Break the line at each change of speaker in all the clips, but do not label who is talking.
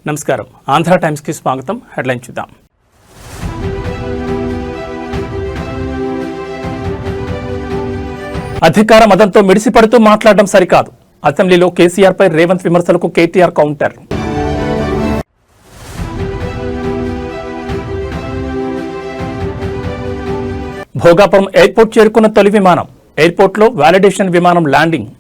నమస్కారం. ఆంధ్ర టైమ్స్కి స్వాగతం. హెడ్లైన్ చూద్దాం. అధికార మదంతో మిడిసిపడుతూ మాట్లాడడం సరికాదు. అసెంబ్లీలో కేసీఆర్పై రేవంత్ విమర్శలకు కేటీఆర్ కౌంటర్. భోగాపురం ఎయిర్పోర్ట్ చేరుకున్న తొలి విమానం. ఎయిర్పోర్ట్లో వాలిడేషన్ విమానం ల్యాండింగ్.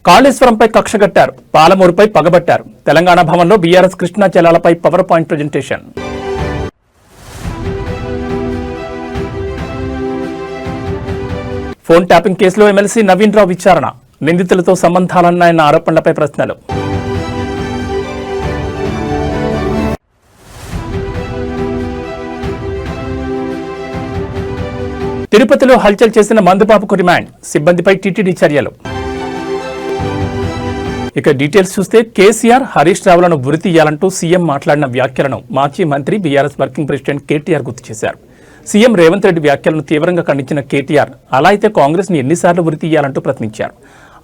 కాళేశ్వరంపై కక్షగట్టారు. పాలమూరుపై పగబట్టారు. తెలంగాణ భవన్లో బీఆర్ఎస్ కృష్ణా జలాలపై power point presentation. Phone tapping కేసులో ఎమ్మెల్సీ నవీన్ రావు విచారణ. నిందితులతో సంబంధాలున్నాయన్న ఆరోపణలపై ప్రశ్నలు. తిరుపతిలో హల్చల్ చేసిన మందుబాబుకు రిమాండ్. సిబ్బందిపై టీటీడీ చర్యలు. ఇక డీటెయిల్స్ చూస్తే కేసీఆర్ హరీష్ రావులను ఉరితీయాలంటూ సీఎం మాట్లాడిన వ్యాఖ్యలను మాజీ మంత్రి బీఆర్ఎస్ వర్కింగ్ ప్రెసిడెంట్ కేటీఆర్ గుర్తు చేశారు. సీఎం రేవంత్ రెడ్డి వ్యాఖ్యలను తీవ్రంగా ఖండించిన కేటీఆర్ అలా అయితే కాంగ్రెస్ ని ఎన్నిసార్లు ఉరితీయాలంటూ ప్రశ్నించారు.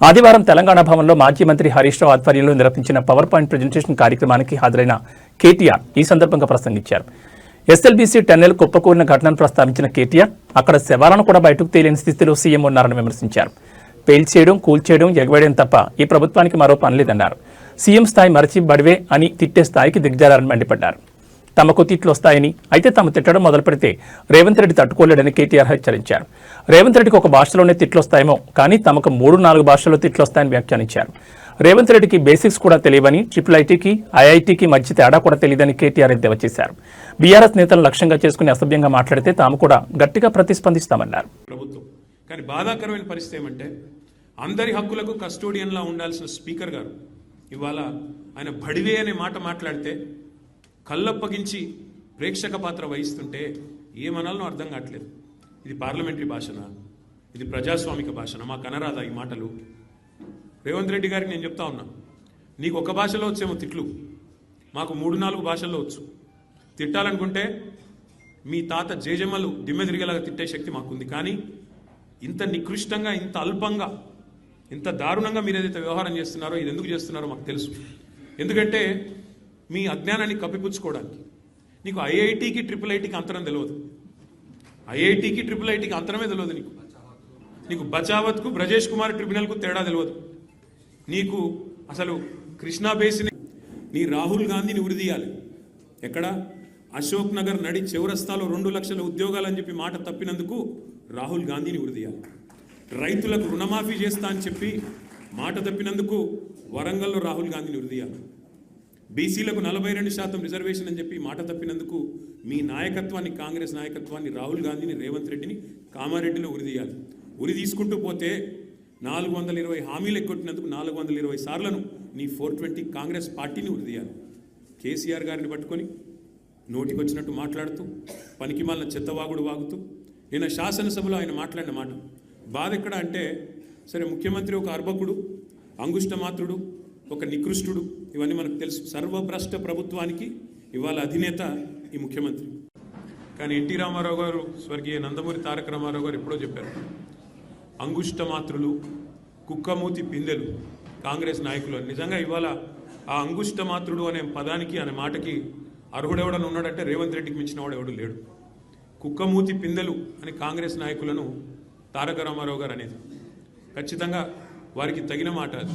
ఆదివారం తెలంగాణ భవన్లో మాజీ మంత్రి హరీష్ రావు ఆధ్వర్యంలో నిర్వహించిన పవర్ పాయింట్ ప్రజెంటేషన్ కార్యక్రమానికి హాజరైన కేటీఆర్ ఈ సందర్భంగా ప్రసంగించారు. ఎస్ఎల్బీసీ టన్నెల్ కుప్పకూలిన ఘటనను ప్రస్తావించిన కేటీఆర్ అక్కడ శవాలను కూడా బయటకు తేలిన స్థితిలో సీఎం ఉన్నారని విమర్శించారు. పేల్చేయడం, కూల్చేయడం, ఎగవేయడం తప్ప ఈ ప్రభుత్వానికి మరో పని లేదన్నారు. సీఎం స్థాయి మరచి బడివే అని తిట్టే స్థాయికి దిగజారని మండిపడ్డారు. తమకు తిట్లు వస్తాయని, అయితే తాము తిట్టడం మొదలు పెడితే రేవంత్ రెడ్డి తట్టుకోలేడని కేటీఆర్ హెచ్చరించారు. రేవంత్ రెడ్డికి ఒక భాషలోనే తిట్లొస్తాయేమో, కానీ తమకు 3-4 భాషల్లో తిట్లొస్తాయని వ్యాఖ్యానించారు. రేవంత్ రెడ్డికి బేసిక్స్ కూడా తెలియవని, IIITకి IITకి మధ్య తేడా కూడా తెలియదని కేటీఆర్ ఎద్దేవా చేశారు. బీఆర్ఎస్ నేతలను లక్ష్యంగా చేసుకుని అసభ్యంగా మాట్లాడితే తాము కూడా గట్టిగా ప్రతిస్పందిస్తామన్నారు.
కానీ బాధాకరమైన పరిస్థితి ఏమంటే అందరి హక్కులకు కస్టోడియన్లా ఉండాల్సిన స్పీకర్ గారు ఇవాళ ఆయన బడివే అనే మాట మాట్లాడితే కళ్ళప్పగించి ప్రేక్షక పాత్ర వహిస్తుంటే ఏమనాలనో అర్థం కావట్లేదు. ఇది పార్లమెంటరీ భాషనా, ఇది ప్రజాస్వామిక భాషనా? మాకు అనరాదా ఈ మాటలు? రేవంత్ రెడ్డి గారికి నేను చెప్తా ఉన్నా, నీకు ఒక భాషలో వచ్చేమో తిట్లు, మాకు 3-4 భాషల్లో వచ్చు. తిట్టాలనుకుంటే మీ తాత జేజమ్మలు దిమ్మె తిరిగేలాగా తిట్టే శక్తి మాకుంది. కానీ ఇంత నికృష్టంగా, ఇంత అల్పంగా, ఇంత దారుణంగా మీరు ఏదైతే వ్యవహారం చేస్తున్నారో ఇది ఎందుకు చేస్తున్నారో మాకు తెలుసు. ఎందుకంటే మీ అజ్ఞానాన్ని కప్పిపుచ్చుకోవడానికి. నీకు IITకి IIITకి అంతరం తెలియదు. IITకి IIITకి అంతరమే తెలియదు. నీకు బచావత్కు బ్రజేష్ కుమార్ ట్రిబ్యునల్కు తేడా తెలియదు. నీకు అసలు కృష్ణా బేసిన్ నీ రాహుల్ గాంధీని ఉరిదీయాలి. ఎక్కడ? అశోక్ నగర్ నడి చౌరస్తాలో 2 లక్షల ఉద్యోగాలని చెప్పి మాట తప్పినందుకు రాహుల్ గాంధీని ఉరిదీయాలి. రైతులకు రుణమాఫీ చేస్తా అని చెప్పి మాట తప్పినందుకు వరంగల్లో రాహుల్ గాంధీని ఉరిదీయాలి. బీసీలకు 42% రిజర్వేషన్ అని చెప్పి మాట తప్పినందుకు మీ నాయకత్వాన్ని, కాంగ్రెస్ నాయకత్వాన్ని, రాహుల్ గాంధీని, రేవంత్ రెడ్డిని కామారెడ్డిలో ఉరిదీయాలి. ఉరి తీసుకుంటూ పోతే 420 హామీలు ఎక్కొట్టినందుకు 420 సార్లను నీ 420 కాంగ్రెస్ పార్టీని ఉరిదీయాలి. కేసీఆర్ గారిని పట్టుకొని నోటికొచ్చినట్టు మాట్లాడుతూ, పనికి మాలిన చెత్తవాగుడు వాగుతూ, నిన్న శాసనసభలో ఆయన మాట్లాడిన మాట బాధ ఎక్కడ అంటే, సరే ముఖ్యమంత్రి ఒక అర్భకుడు, అంగుష్టమాత్రుడు, ఒక నికృష్టుడు, ఇవన్నీ మనకు తెలుసు. సర్వభ్రష్ట ప్రభుత్వానికి ఇవాళ అధినేత ఈ ముఖ్యమంత్రి. కానీ ఎన్టీ రామారావు గారు, స్వర్గీయ నందమూరి తారక రామారావు గారు ఎప్పుడో చెప్పారు, అంగుష్టమాత్రులు, కుక్కమూతి పిందెలు కాంగ్రెస్ నాయకులు. నిజంగా ఇవాళ ఆ అంగుష్టమాత్రుడు అనే పదానికి, అనే మాటకి అర్హుడెవడని ఉన్నాడంటే రేవంత్ రెడ్డికి మించిన వాడు ఎవడు లేడు. కుక్కమూతి పిందెలు అని కాంగ్రెస్ నాయకులను తారక రామారావు గారు అనేది ఖచ్చితంగా వారికి తగిన మాట అది.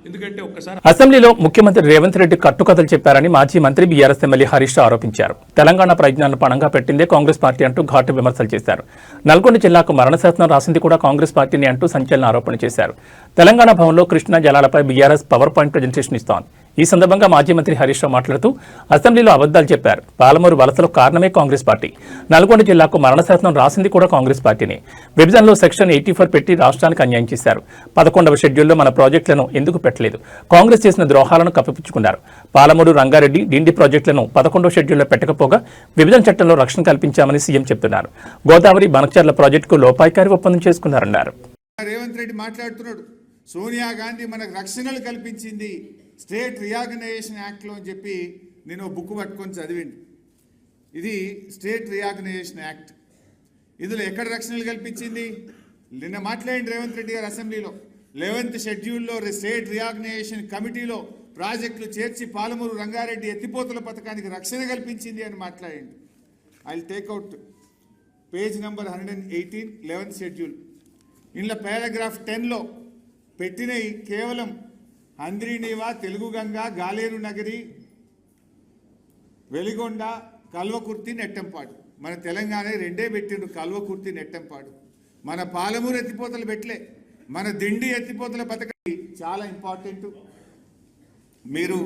ఎందుకంటే ఒక్కసారి
అసెంబ్లీలో ముఖ్యమంత్రి రేవంత్ రెడ్డి కట్టుకథలు చెప్పారని మాజీ మంత్రి బీఆర్ఎస్ ఎమ్మెల్యే హరీష్ రావు ఆరోపించారు. తెలంగాణ ప్రజ్ఞాలను పణంగా పెట్టిందే కాంగ్రెస్ పార్టీ అంటూ ఘాటు విమర్శలు చేశారు. నల్గొండ జిల్లాకు మరణశాసనం రాసింది కూడా కాంగ్రెస్ పార్టీని అంటూ సంచలన ఆరోపణ చేశారు. తెలంగాణ భవన్లో కృష్ణా జలాలపై బీఆర్ఎస్ పవర్ పాయింట్ ప్రజెంటేషన్ ఇస్తోంది. ఈ సందర్భంగా మాజీ మంత్రి హరీష్ రావు మాట్లాడుతూ అసెంబ్లీలో అబద్దాలు చెప్పారు. పాలమూరు వలసలో కారణమే కాంగ్రెస్ పార్టీ. నల్గొండ జిల్లాకు మరణశాసనం రాసింది కూడా కాంగ్రెస్ పార్టీనే. విభజనలో సెక్షన్ 84 పెట్టి రాష్ట్రానికి అన్యాయం చేశారు. 11వ షెడ్యూల్లో మన ప్రాజెక్టులను ఎందుకు పెట్టలేదు? కాంగ్రెస్ చేసిన ద్రోహాలను కప్పిపుచ్చుకున్నారు. పాలమూరు, రంగారెడ్డి, డిండి ప్రాజెక్టులను 11వ షెడ్యూల్లో పెట్టకపోగా విభజన చట్టంలో రక్షణ కల్పించామని సీఎం చెప్తున్నారు. గోదావరి, బనకచర్ల ప్రాజెక్టుకు లోపాయికారి ఒప్పందం చేసుకున్నారన్నారు.
రేవంత్ రెడ్డి మాట్లాడుతున్నాడు, సోనియా గాంధీ మనకు రక్షణలు కల్పించింది స్టేట్ రీఆర్గనైజేషన్ యాక్ట్లో అని చెప్పి నేను బుక్ పట్టుకొని చదివింది. ఇది స్టేట్ రీఆర్గనైజేషన్ యాక్ట్. ఇందులో ఎక్కడ రక్షణలు కల్పించింది? నిన్న మాట్లాడింది రేవంత్ రెడ్డి గారు అసెంబ్లీలో 11th షెడ్యూల్లో స్టేట్ రియాగ్నైజేషన్ కమిటీలో ప్రాజెక్టులు చేర్చి పాలమూరు రంగారెడ్డి ఎత్తిపోతల పథకానికి రక్షణ కల్పించింది అని మాట్లాడింది. I take out page number 118 11th schedule. ఇందులో పారాగ్రాఫ్ 10లో పెట్టినవి కేవలం అంద్రీనీవా, తెలుగుగంగ, గాలేరు నగరి, వెలిగొండ, కల్వకుర్తి, నెట్టంపాడు. మన తెలంగాణ రెండే పెట్టిండ్రు, కల్వకుర్తి, నెట్టంపాడు. మన పాలమూరు ఎత్తిపోతలు పెట్టలే. మన దిండి ఎత్తిపోతల పథకం చాలా ఇంపార్టెంట్. మీరు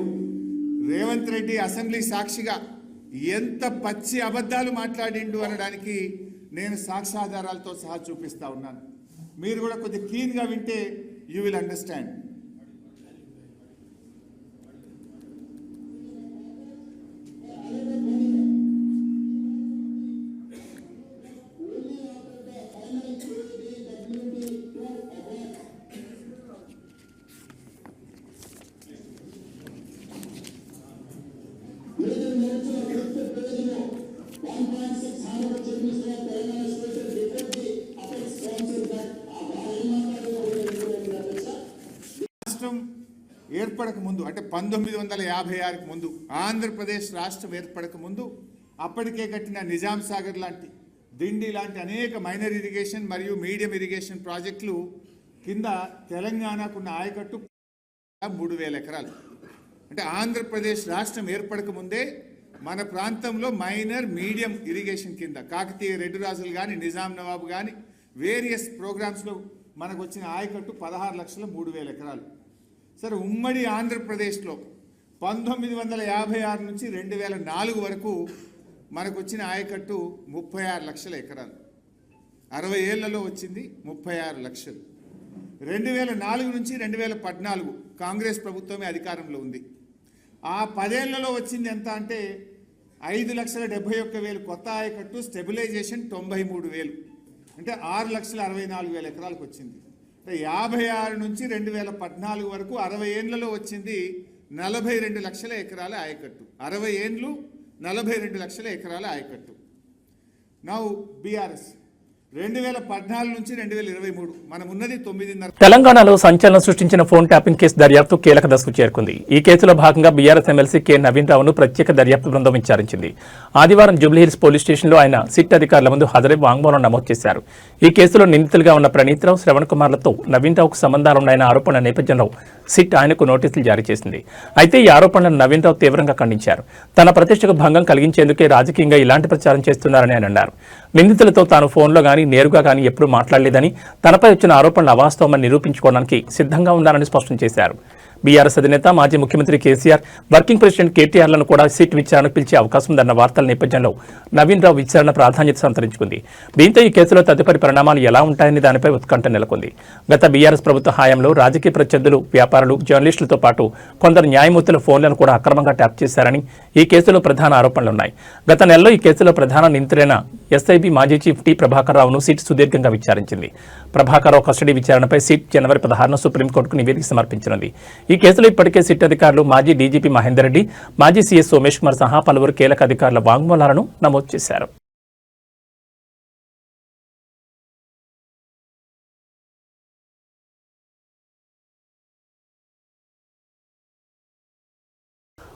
రేవంత్ రెడ్డి అసెంబ్లీ సాక్షిగా ఎంత పచ్చి అబద్ధాలు మాట్లాడిండు అనడానికి నేను సాక్ష్యాధారాలతో సహా చూపిస్తా ఉన్నాను. మీరు కూడా కొద్దిగా క్లీన్గా వింటే యూ విల్ అండర్స్టాండ్. రాష్ట్రం ఏర్పడక ముందు అంటే 1956కి ముందు, ఆంధ్రప్రదేశ్ రాష్ట్రం ఏర్పడక ముందు అప్పటికే కట్టిన నిజాం సాగర్ లాంటి, దిండి లాంటి అనేక మైనర్ ఇరిగేషన్ మరియు మీడియం ఇరిగేషన్ ప్రాజెక్టులు కింద తెలంగాణకున్న ఆయకట్టు 3000 ఎకరాలు. అంటే ఆంధ్రప్రదేశ్ రాష్ట్రం ఏర్పడక ముందే మన ప్రాంతంలో మైనర్ మీడియం ఇరిగేషన్ కింద కాకతీయ రెడ్డి రాజులు కానీ, నిజాం నవాబు కానీ వేరియస్ ప్రోగ్రామ్స్లో మనకు వచ్చిన ఆయకట్టు 16,03,000 ఎకరాలు. సరే, ఉమ్మడి ఆంధ్రప్రదేశ్లో 1956 నుంచి 2004 వరకు మనకు వచ్చిన ఆయకట్టు 36 లక్షల ఎకరాలు. 60 ఏళ్లలో వచ్చింది 36 లక్షలు. 2004 నుంచి 2014 కాంగ్రెస్ ప్రభుత్వమే అధికారంలో ఉంది. ఆ 10 ఏళ్లలో వచ్చింది ఎంత అంటే 5,71,000 కొత్త ఆయకట్టు, స్టెబిలైజేషన్ 93,000, అంటే 6,64,000 ఎకరాలకు వచ్చింది. 56 నుంచి 2014 వరకు 60 ఏళ్లలో వచ్చింది 42 లక్షల ఎకరాల ఆయకట్టు. 60 ఏళ్ళు 42 లక్షల ఎకరాల ఆయకట్టు. నౌ బీఆర్ఎస్ 2014 నుంచి 2023 మనం ఉన్నది 9.5.
తెలంగాణలో సంచలనం సృష్టించిన ఫోన్ ట్యాపింగ్ కేసు దర్యాప్తు కీలక దశకు చేరుకుంది. ఈ కేసులో భాగంగా బీఆర్ఎస్ ఎమ్మెల్సీ కె నవీన్ రావును ప్రత్యేక దర్యాప్తు బృందం విచారించింది. ఆదివారం జూబ్లీహిల్స్ పోలీస్ స్టేషన్లో ఆయన సిట్ అధికారుల ముందు హాజరై వాంగ్మూలం నమోదు చేశారు. ఈ కేసులో నిందితులుగా ఉన్న ప్రణీత్ రావు, శ్రవణ్ కుమార్లతో నవీన్ రావుకు సంబంధాలున్నాయన్న ఆరోపణల నేపథ్యంలో సిట్ ఆయనకు నోటీసులు జారీ చేసింది. అయితే ఈ ఆరోపణలను నవీన్ రావు తీవ్రంగా ఖండించారు. తన ప్రతిష్టకు భంగం కలిగించేందుకే రాజకీయంగా ఇలాంటి ప్రచారం చేస్తున్నారని ఆయన అన్నారు. నిందితులతో తాను ఫోన్లో గానీ నేరుగా కానీ ఎప్పుడూ మాట్లాడలేదని, తనపై వచ్చిన ఆరోపణలు అవాస్తవమని నిరూపించుకోవడానికి సిద్ధంగా ఉన్నారని స్పష్టం చేశారు. బీఆర్ఎస్ అధినేత మాజీ ముఖ్యమంత్రి కేసీఆర్, వర్కింగ్ ప్రెసిడెంట్ కేటీఆర్లను కూడా సిట్ విచారణకు పిలిచే అవకాశం ఉందన్న వార్తల నేపథ్యంలో నవీన్ రావు విచారణ ప్రాధాన్యత సంతరించుకుంది. దీంతో ఈ కేసులో తదుపరి పరిణామాలు ఎలా ఉంటాయని దానిపై ఉత్కంఠ నెలకొంది. గత బీఆర్ఎస్ ప్రభుత్వ హయాంలో రాజకీయ ప్రత్యర్థులు, వ్యాపారులు, జర్నలిస్టులతో పాటు కొందరు న్యాయమూర్తుల ఫోన్లను కూడా అక్రమంగా ట్యాప్ చేశారని ఈ కేసులో ప్రధాన ఆరోపణలున్నాయి. గత నెలలో ఈ కేసులో ప్రధాన నిందితులైన ఎస్ఐబీ మాజీ చీఫ్ టి ప్రభాకర్ రావును సిట్ సుదీర్ఘంగా విచారించింది. ప్రభాకర్ రావు కస్టడీ విచారణపై సిట్ జనవరి 16న సుప్రీంకోర్టుకు నివేదిక సమర్పించనుంది. ఈ కేసులో ఇప్పటికే సిట్ అధికారులు మాజీ డీజీపీ మహేందర్ రెడ్డి, మాజీ సీఎస్ సోమేష్ కుమార్ సహా పలువురు కీలక అధికారుల వాంగ్మూలాలను నమోదు చేశారు.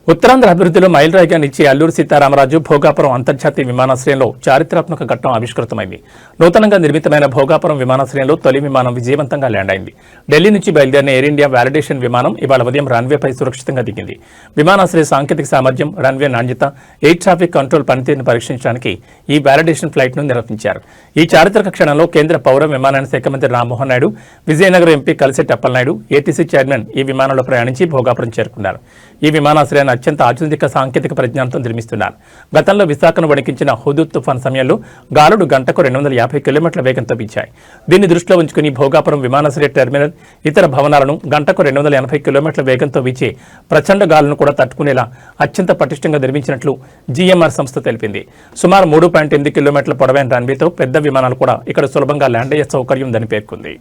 ఉత్తరాంధ్ర అభివృద్ధిలో మైలురాయిగా నిలిచే అల్లూరి సీతారామరాజు భోగాపురం అంతర్జాతీయ విమానాశ్రయంలో చారిత్రాత్మక ఘట్టం ఆవిష్కృతమైంది. నూతనంగా నిర్మితమైన భోగాపురం విమానాశ్రయంలో తొలి విమానం విజయవంతంగా ల్యాండ్ అయింది. ఢిల్లీ నుంచి బయలుదేరిన ఎయిర్ ఇండియా వ్యాలిడేషన్ విమానం ఇవాళ ఉదయం రన్వేపై సురక్షితంగా దిగింది. విమానాశ్రయ సాంకేతిక సామర్థ్యం, రన్వే నాణ్యత, ఎయిర్ ట్రాఫిక్ కంట్రోల్ పనితీరును పరీక్షించడానికి ఈ వ్యాలిడేషన్ ఫ్లైట్ను నిర్వహించారు. ఈ చారిత్రక క్షణంలో కేంద్ర పౌర విమానయాన శాఖ మంత్రి Rammohan Naidu, Vizianagaram MP Kalisetti Appalanaidu, ATC chairman ఈ విమానంలో ప్రయాణించి భోగాపురం చేరుకున్నారు. ఈ విమానాశ్రయాన్ని అత్యంత ఆధునిక సాంకేతిక పరిజ్ఞానంతో నిర్మిస్తున్నారు. గతంలో విశాఖను వణికించిన హుదూద్ తుఫాన్ సమయంలో గాలుడు గంటకు 250 కిలోమీటర్ల వేగంతో వీచాయి. దీన్ని దృష్టిలో ఉంచుకుని భోగాపురం విమానాశ్రయ టెర్మినల్, ఇతర భవనాలను గంటకు 280 కిలోమీటర్ల వేగంతో వీచే ప్రచండ గాలులను కూడా తట్టుకునేలా అత్యంత పటిష్టంగా నిర్మించినట్లు జీఎంఆర్ సంస్థ తెలిపింది. సుమారు 3.8 కిలోమీటర్ల పొడవైన రన్వేతో పెద్ద విమానాలు కూడా ఇక్కడ సులభంగా ల్యాండ్ అయ్యే సౌకర్యం ఉందని పేర్కొంది.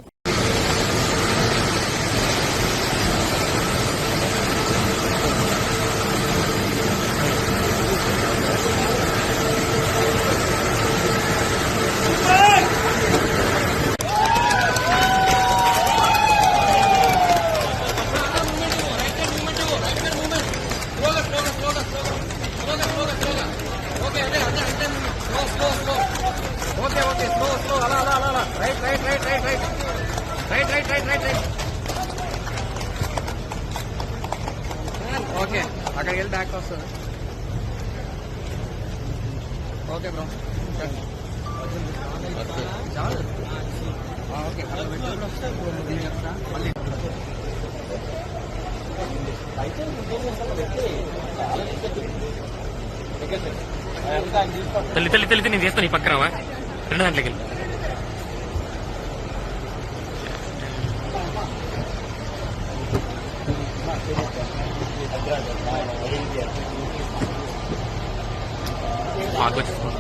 ఓకే అక్కడికి వెళ్ళి బ్యాక్ వస్తుంది. ఓకే బ్రో చాలు. ఓకే మళ్ళీ
తల్లి నేను చేస్తాను ఈ పక్కన 2 గంటలకి వచ్చేసుకో.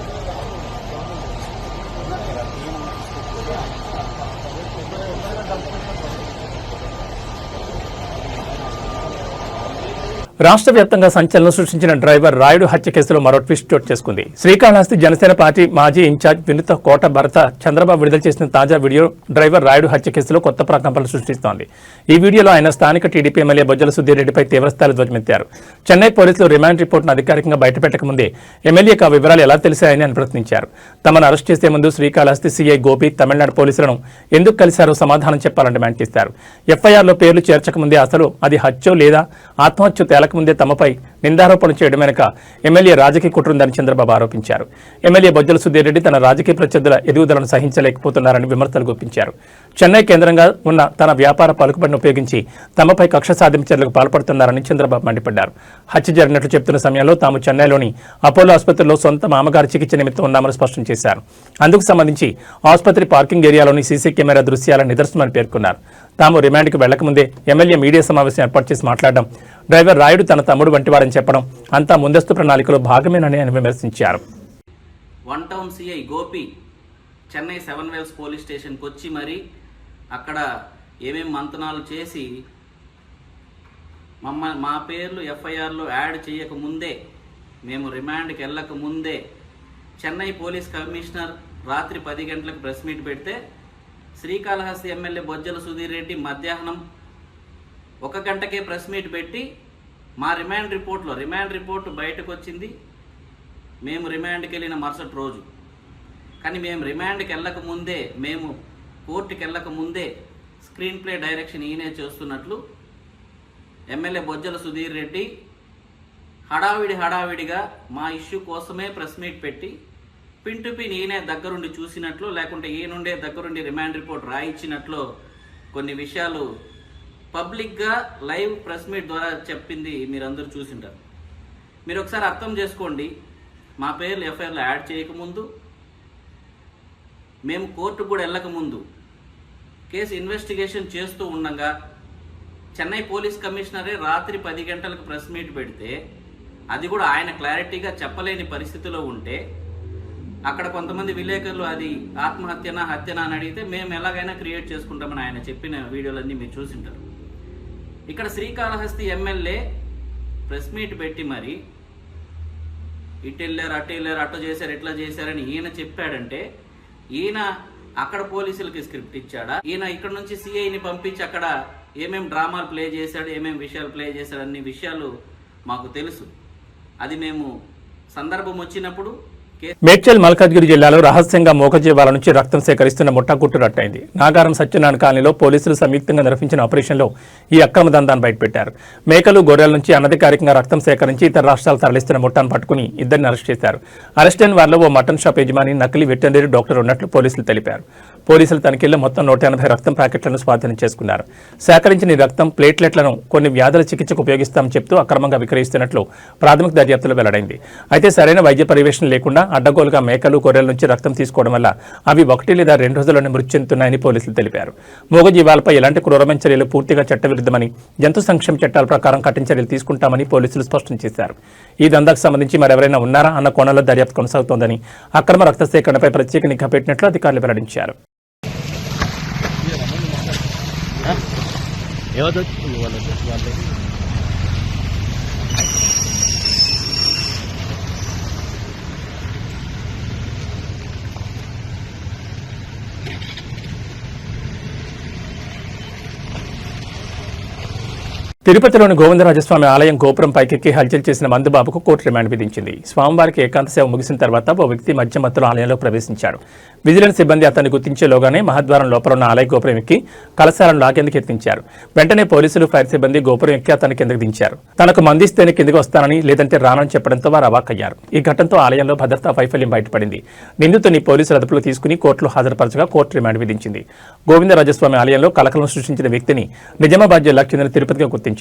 రాష్ట్ర వ్యాప్తంగా సంచలనం సృష్టించిన డ్రైవర్ రాయుడు హత్య కేసులో మరో ట్విస్ట్ చోటు చేసుకుంది. శ్రీకాళహస్తి జనసేన పార్టీ మాజీ ఇన్ఛార్జ్ వినుత కోట భరత చంద్రబాబు విడుదల చేసిన తాజా వీడియో డ్రైవర్ రాయుడు హత్య కేసులో కొత్త ప్రకంపనలు సృష్టిస్తోంది. ఈ వీడియోలో ఆయన స్థానిక టీడీపీ ఎమ్మెల్యే బొజ్జల సుధీర్ రెడ్డిపై తీవ్రస్థాయిలో ధ్వజమెత్తారు. చెన్నై పోలీసులు రిమాండ్ రిపోర్టును అధికారికంగా బయటపెట్టక ముందే ఎమ్మెల్యేకు ఆ వివరాలు ఎలా తెలిసాయని ఆయన ప్రశ్నించారు. తమను అరెస్ట్ చేసే ముందు శ్రీకాళహస్తి సీఐ గోపి తమిళనాడు పోలీసులను ఎందుకు కలిశారో సమాధానం చెప్పాలని డిమాండ్ చేశారు. ఎఫ్ఐఆర్లో పేర్లు చేర్చకముందే అసలు అది హత్యో లేదా ఆత్మహత్యో తేలకముందే తమపై నిందారోపణ చేయడం వెనుక ఎమ్మెల్యే రాజకీయ కుట్ర ఉందని చంద్రబాబు ఆరోపించారు. ఎమ్మెల్యే బొజ్జల సుధీర్ రెడ్డి తన రాజకీయ ప్రత్యర్థుల ఎదుగుదలను సహించలేకపోతున్నారని విమర్శలు గుప్పించారు. చెన్నై కేంద్రంగా ఉన్న తన వ్యాపార పలుకుబడిని ఉపయోగించి తమపై కక్ష సాధింపు చర్యలకు పాల్పడుతున్నారని చంద్రబాబు మండిపడ్డారు. హత్య జరిగినట్లు చెబుతున్న సమయంలో తాము చెన్నైలోని అపోలో ఆసుపత్రిలో సొంత మామగారి చికిత్స నిమిత్తం ఉన్నామని స్పష్టం చేశారు. అందుకు సంబంధించి ఆసుపత్రి పార్కింగ్ ఏరియాలోని సీసీ కెమెరా దృశ్యాల నిదర్శనమని పేర్కొన్నారు. తాము రిమాండ్కు వెళ్లకముందే ఎమ్మెల్యే మీడియా సమావేశం ఏర్పాటు చేసి మాట్లాడడం, డ్రైవర్ రాయుడు తన తమ్ముడు వంటివారని చెప్పడం అంతా ముందస్తు ప్రణాళికలో భాగమేనని ఆయన విమర్శించారు.
1 town CI Gopi Chennai 7 wells police స్టేషన్కి వచ్చి మరి అక్కడ ఏమేం మంతనాలు చేసి మా పేర్లు ఎఫ్ఐఆర్లో యాడ్ చేయకముందే, మేము రిమాండ్కి వెళ్ళక ముందే చెన్నై పోలీస్ కమిషనర్ రాత్రి 10 గంటలకు ప్రెస్ మీట్ పెడితే శ్రీకాళహస్తి ఎమ్మెల్యే బొజ్జల సుధీర్ రెడ్డి మధ్యాహ్నం 1 గంటకే ప్రెస్ మీట్ పెట్టి మా రిమాండ్ రిపోర్టు బయటకు వచ్చింది మేము రిమాండ్కి వెళ్ళిన మరుసటి రోజు. కానీ మేము రిమాండ్కి వెళ్ళక ముందే, మేము కోర్టుకి వెళ్ళక ముందే స్క్రీన్ ప్లే డైరెక్షన్ ఈయనే చేస్తున్నట్లు ఎమ్మెల్యే బొజ్జల సుధీర్ రెడ్డి హడావిడిగా మా ఇష్యూ కోసమే ప్రెస్ మీట్ పెట్టి పిన్ టు పిన్ ఈయనే దగ్గరుండి చూసినట్లు, లేకుంటే ఈయనుండే దగ్గరుండి రిమాండ్ రిపోర్ట్ రాయించినట్లు కొన్ని విషయాలు పబ్లిక్గా లైవ్ ప్రెస్ మీట్ ద్వారా చెప్పింది మీరందరూ చూసింటారు. మీరు ఒకసారి అర్థం చేసుకోండి. మా పేర్లు ఎఫ్ఐఆర్లో యాడ్ చేయకముందు, మేము కోర్టుకు కూడా వెళ్ళకముందు కేసు ఇన్వెస్టిగేషన్ చేస్తూ ఉండగా చెన్నై పోలీస్ కమిషనరే రాత్రి 10 గంటలకు ప్రెస్ మీట్ పెడితే అది కూడా ఆయన క్లారిటీగా చెప్పలేని పరిస్థితిలో ఉంటే అక్కడ కొంతమంది విలేకరులు అది ఆత్మహత్యనా హత్యనా అని అడిగితే మేము ఎలాగైనా క్రియేట్ చేసుకుంటామని ఆయన చెప్పిన వీడియోలన్నీ మీరు చూసింటారు. ఇక్కడ శ్రీకాళహస్తి ఎమ్మెల్యే ప్రెస్ మీట్ పెట్టి మరి ఇటు వెళ్ళారు అటు వెళ్ళారు అటు చేశారు ఇట్లా చేశారని ఈయన చెప్పాడంటే ఈయన అక్కడ పోలీసులకి స్క్రిప్ట్ ఇచ్చాడా, ఈయన ఇక్కడ నుంచి సిఐని పంపించి అక్కడ ఏమేం డ్రామాలు ప్లే చేశాడు, ఏమేం విషయాలు ప్లే చేశాడు అన్ని విషయాలు మాకు తెలుసు. అది మేము సందర్భం వచ్చినప్పుడు
మేడ్చల్ మల్కాజ్గిరి జిల్లాలో రహస్యంగా మూగజీవాల నుంచి రక్తం సేకరిస్తున్న ముఠాగుట్టు రట్టయింది. నాగారం సత్యనారాయణ కాలనీలో పోలీసులు సంయుక్తంగా నిర్వహించిన ఆపరేషన్లో ఈ అక్రమ దందాన్ని బయటపెట్టారు. మేకలు గొర్రెల నుంచి అనధికారికంగా రక్తం సేకరించి ఇతర రాష్ట్రాలు తరలిస్తున్న ముఠాను పట్టుకుని ఇద్దరిని అరెస్ట్ చేశారు. అరెస్ట్ అయిన వారిలో ఓ మటన్ షాప్ యజమాని, నకిలీ వెటర్నరీ డాక్టర్ ఉన్నట్లు పోలీసులు తెలిపారు. పోలీసులు తనిఖీల్లో మొత్తం 180 రక్తం ప్యాకెట్లను స్వాధీనం చేసుకున్నారు. సేకరించిన ఈ రక్తం ప్లేట్లెట్లను కొన్ని వ్యాధుల చికిత్సకు ఉపయోగిస్తామని చెప్తూ అక్రమంగా విక్రయిస్తున్నట్లు ప్రాథమిక దర్యాప్తులో వెల్లడైంది. అయితే సరైన వైద్య పర్యవేక్షణ లేకుండా అడ్డగోలుగా మేకలు గొర్రెల నుంచి రక్తం తీసుకోవడం వల్ల అవి 1 లేదా 2 రోజుల్లోనే మృతి చెందుతున్నాయని పోలీసులు తెలిపారు. మూగజీవాలపై ఎలాంటి క్రూరమైన చర్యలు పూర్తిగా చట్టవిరుద్ధమని, జంతు సంక్షేమ చట్టాల ప్రకారం కఠిన చర్యలు తీసుకుంటామని పోలీసులు స్పష్టం చేశారు. ఈ దందాకు సంబంధించి మరెవరైనా ఉన్నారా అన్న కోణంలో దర్యాప్తు కొనసాగుతోందని, అక్రమ రక్త సేకరణపై ప్రత్యేక నిఘా పెట్టినట్లు అధికారులు వెల్లడించారు. తిరుపతిలోని గోవిందరాజస్వామి ఆలయం గోపురం పైకెక్కి హల్చల్ చేసిన మందుబాబుకు కోర్టు రిమాండ్ విధించింది. స్వామివారికి ఏకాంత సేవ ముగిసిన తర్వాత ఓ వ్యక్తి మధ్య మత్తులో ఆలయంలో ప్రవేశించాడు. విజిలెన్స్ సిబ్బంది అతన్ని గుర్తించేలోగానే మహద్వారం లోపల ఉన్న ఆలయ గోపురం ఎక్కి కలశాలను లాగేందుకు యత్నించారు. వెంటనే పోలీసులు, ఫైర్ సిబ్బంది గోపురం ఎక్కి అతన్ని కిందకు దించారు. తనకు మందిస్తేనే కిందకు వస్తానని, లేదంటే రానని చెప్పడంతో వారు అవాక్కయ్యారు. ఈ ఘటనతో ఆలయంలో భద్రతా వైఫల్యం బయటపడింది. నిందితుని పోలీసులు అదుపులో తీసుకుని కోర్టులో హాజరుపరచగా కోర్టు రిమాండ్ విధించింది. గోవిందరాజస్వామి ఆలయంలో కలకలం సృష్టించిన వ్యక్తిని నిజామాబాద్ జిల్లాకు చెందిన తిరుపతిగా గుర్తించారు.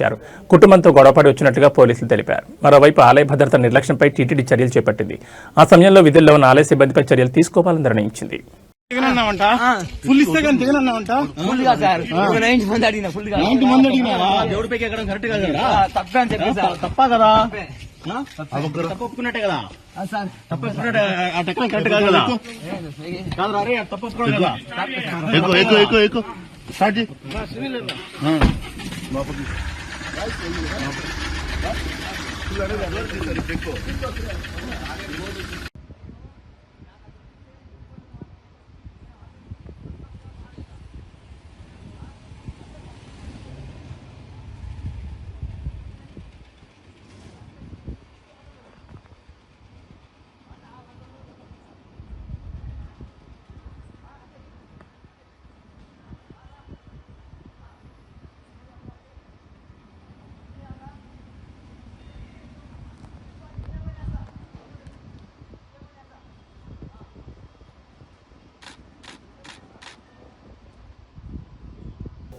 కుటుంబంతో గొడవపడి వచ్చినట్టుగా పోలీసులు తెలిపారు. మరోవైపు ఆలయ భద్రత నిర్లక్ష్యంపై టీటీడీ చర్యలు చేపట్టింది. ఆ సమయంలో విధుల్లో ఉన్న ఆలయ సిబ్బందిపై చర్యలు తీసుకోవాలని నిర్ణయించింది.
ఫుల్ ఇస్తే కానీ దిగనన్నావంట.
ఫుల్ గా సార్ 90 మంది అడిగినా ఫుల్ గా
90 మంది అడిగినావా?
దేవుడి పైకి ఎక్కడం కరెక్ట్ కాదు కదా, తప్పే అని చెప్పి సార్.
తప్పా కదా? తప్పు ఒప్పుకున్నట్టే కదా?
సార్
తప్పు ఒప్పుకున్నట్టే ఆ టెక్నిక్ కరెక్ట్ కాదు కదా? కాదు రే, తప్పు ఒప్పుకున్నాడు కదా? ఎక్కువ స్టార్ట్ చేయి.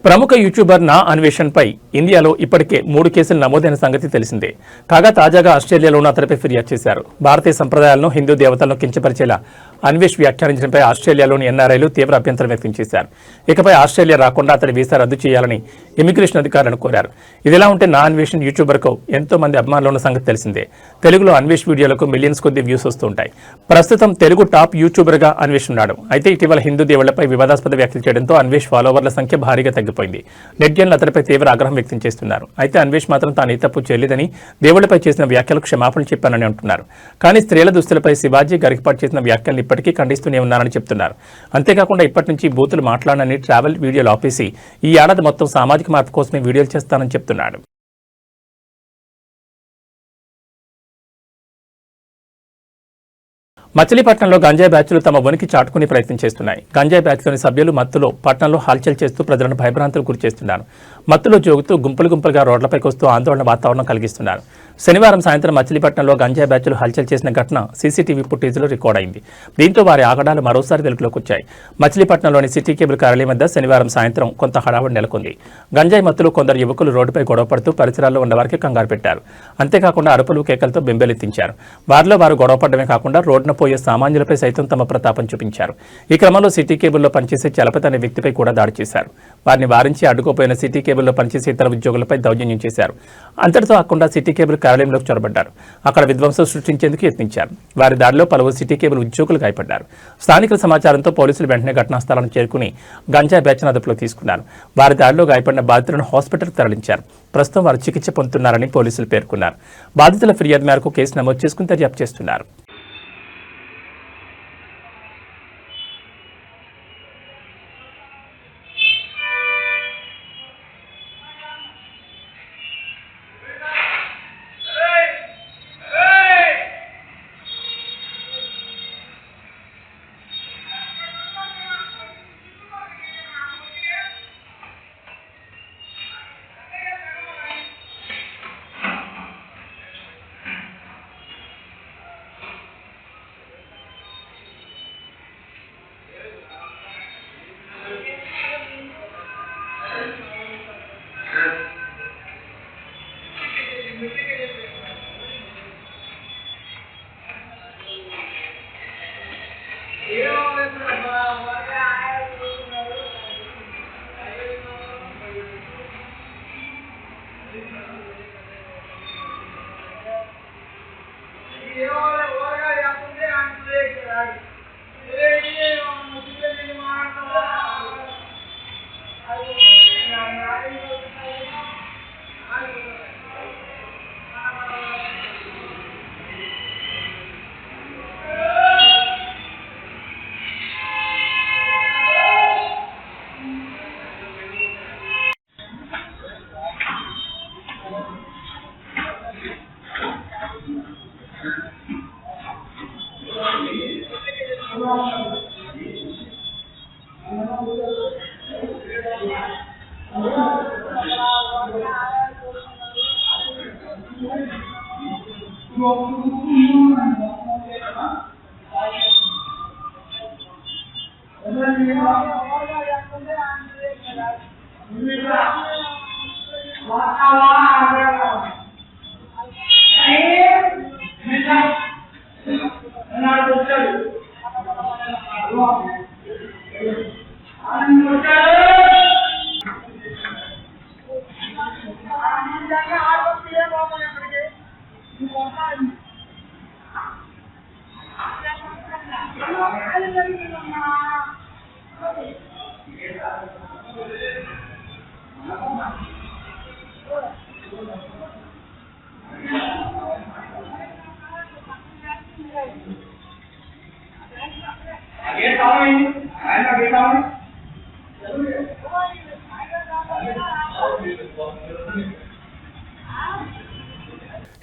ప్రముఖ యూట్యూబర్ నా అన్వేషణపై ఇండియాలో ఇప్పటికే 3 కేసులు నమోదైన సంగతి తెలిసిందే. కాగా తాజాగా ఆస్ట్రేలియాలోనూ అతనిపై ఫిర్యాదు చేశారు. భారతీయ సంప్రదాయాలను, హిందూ దేవతలను కించపరిచేలా అన్వేష్ వ్యాఖ్యానించడంపై ఆస్ట్రేలియాలోని ఎన్ఆర్ఐలు తీవ్ర అభ్యంతరం వ్యక్తం చేశారు. ఇకపై ఆస్ట్రేలియా రాకుండా అతని వీసా రద్దు చేయాలని ఇమిగ్రేషన్ అధికారులను కోరారు. ఇదిలా ఉంటే నా అన్వేషణ యూట్యూబర్కు ఎంతో మంది అభిమానులు ఉన్న సంగతి తెలిసిందే. తెలుగులో అన్వేష్ వీడియోలకు మిలియన్స్ కొద్ది వ్యూస్ వస్తుంటాయి. ప్రస్తుతం తెలుగు టాప్ యూట్యూబర్గా అన్వేష్ ఉన్నాడు. అయితే ఇటీవల హిందూ దేవుళ్లపై వివాదాస్పద వ్యాఖ్యలు చేయడంతో అన్వేష్ ఫాలోవర్ల సంఖ్య భారీగా తగ్గిపోయింది. నెట్జన్లు అతనిపై తీవ్ర ఆగ్రహం వ్యక్తం చేస్తున్నారు. అయితే అన్వేష్ మాత్రం తాను ఏ తప్పు చేయలేదని, దేవుళ్లపై చేసిన వ్యాఖ్యలకు క్షమాపణలు చెప్పానని అంటున్నారు. కానీ స్త్రీల దుస్తులపై శివాజీ గరికపాటు చేసిన వ్యాఖ్యలను ఇప్పటికీ ఖండిస్తూనే ఉన్నారని చెప్తున్నారు. అంతేకాకుండా ఇప్పటి నుంచి బూతులు మాట్లాడనని, ట్రావెల్ వీడియోలు ఆపేసి ఈ ఏడాది మొత్తం సామాజిక మార్పు కోసమే వీడియోలు చేస్తానని చెప్తున్నాడు. మచిలీపట్నంలో గంజాయి బ్యాచ్లు తమ ఉనికి చాటుకునే ప్రయత్నం చేస్తున్నాయి. గంజాయి బ్యాచ్లోని సభ్యులు మత్తులో పట్టణంలో హల్చల్ చేస్తూ ప్రజలను భయభ్రాంతులు గురిచేస్తున్నారు. మత్తులో జోగుతూ గుంపులుగా రోడ్లపైకి వస్తూ ఆందోళన వాతావరణం కలిగిస్తున్నారు. శనివారం సాయంత్రం మచిలీపట్నంలో గంజాయి బ్యాచ్లు హల్చల్ చేసిన ఘటన సీసీటీవీ ఫుటేజ్లో రికార్డ్ అయింది. దీంతో వారి ఆగడాలు మరోసారి వెలుగులోకి వచ్చాయి. మచిలీపట్నంలోని సిటీ కేబుల్ కార్యాలయం వద్ద శనివారం సాయంత్రం కొంత హడావుడి నెలకొంది. గంజాయి మత్తులో కొందరు యువకులు రోడ్డుపై గొడవపడుతూ పరిసరాల్లో ఉన్న వారికి కంగారు పెట్టారు. అంతేకాకుండా అరుపులు, కేకలతో బెంబేలెత్తించారు. వారిలో వారు గొడవపడమే కాకుండా రోడ్డున పోయే సామాన్యులపై సైతం తమ ప్రతాపం చూపించారు. ఈ క్రమంలో సిటీ కేబుల్లో పనిచేసే చలపతి అనే వ్యక్తిపై కూడా దాడి చేశారు. వారిని వారించి అడ్డుకోపోయిన సిటీ కేబుల్లో పనిచేసే ఇతర ఉద్యోగులపై దౌర్జన్యం చేశారు. అంతటితో కాకుండా సిటీ కేబుల్ కార్యాలయంలోకి చొరబడ్డారు. అక్కడ విధ్వంసం సృష్టించేందుకు యత్నించారు. వారి దాడిలో పలువురు సిటీ కేబుల్ ఉద్యోగులు గాయపడ్డారు. స్థానికుల సమాచారంతో పోలీసులు వెంటనే ఘటనా స్థలాన్ని చేరుకుని గంజాయి బ్యాచ్ను అదుపులో తీసుకున్నారు. వారి దాడిలో గాయపడిన బాధితులను హాస్పిటల్కి తరలించారు. ప్రస్తుతం వారు చికిత్స పొందుతున్నారని పోలీసులు పేర్కొన్నారు. బాధితుల ఫిర్యాదు మేరకు కేసు నమోదు చేసుకుని దర్యాప్తు చేస్తున్నారు.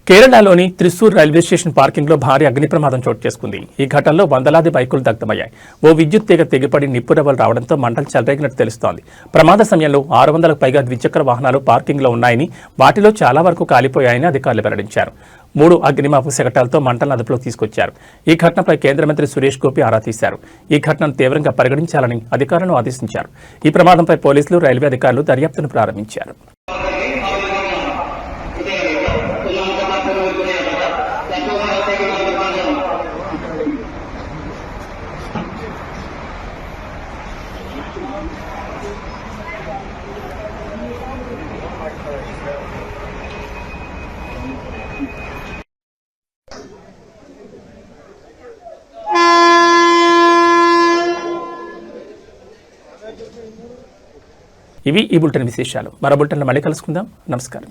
కేరళలోని త్రిశూర్ రైల్వే స్టేషన్ పార్కింగ్ లో భారీ అగ్ని ప్రమాదం చోటు చేసుకుంది. ఈ ఘటనలో వందలాది బైకులు దగ్ధమయ్యాయి. ఓ విద్యుత్ తీగ తెగిపడి నిప్పురవ్వలు రావడంతో మంటలు చెలరేగినట్టు తెలుస్తోంది. ప్రమాద సమయంలో 600లకు పైగా ద్విచక్ర వాహనాలు పార్కింగ్ లో ఉన్నాయని, వాటిలో చాలా వరకు కాలిపోయాయని అధికారులు వెల్లడించారు. 3 అగ్నిమాపక శకటాలతో మంటలను అదుపులోకి తీసుకొచ్చారు. ఈ ఘటనపై కేంద్ర మంత్రి సురేష్ గోపి ఆరా తీశారు. ఈ ఘటనను తీవ్రంగా పరిగణించాలని అధికారులను ఆదేశించారు. ఈ ప్రమాదంపై పోలీసులు, రైల్వే అధికారులు దర్యాప్తును ప్రారంభించారు. ఇవి ఈ బులెటిన్ విశేషాలు. మరో బులెటిన్లో మళ్ళీ కలుసుకుందాం. నమస్కారం.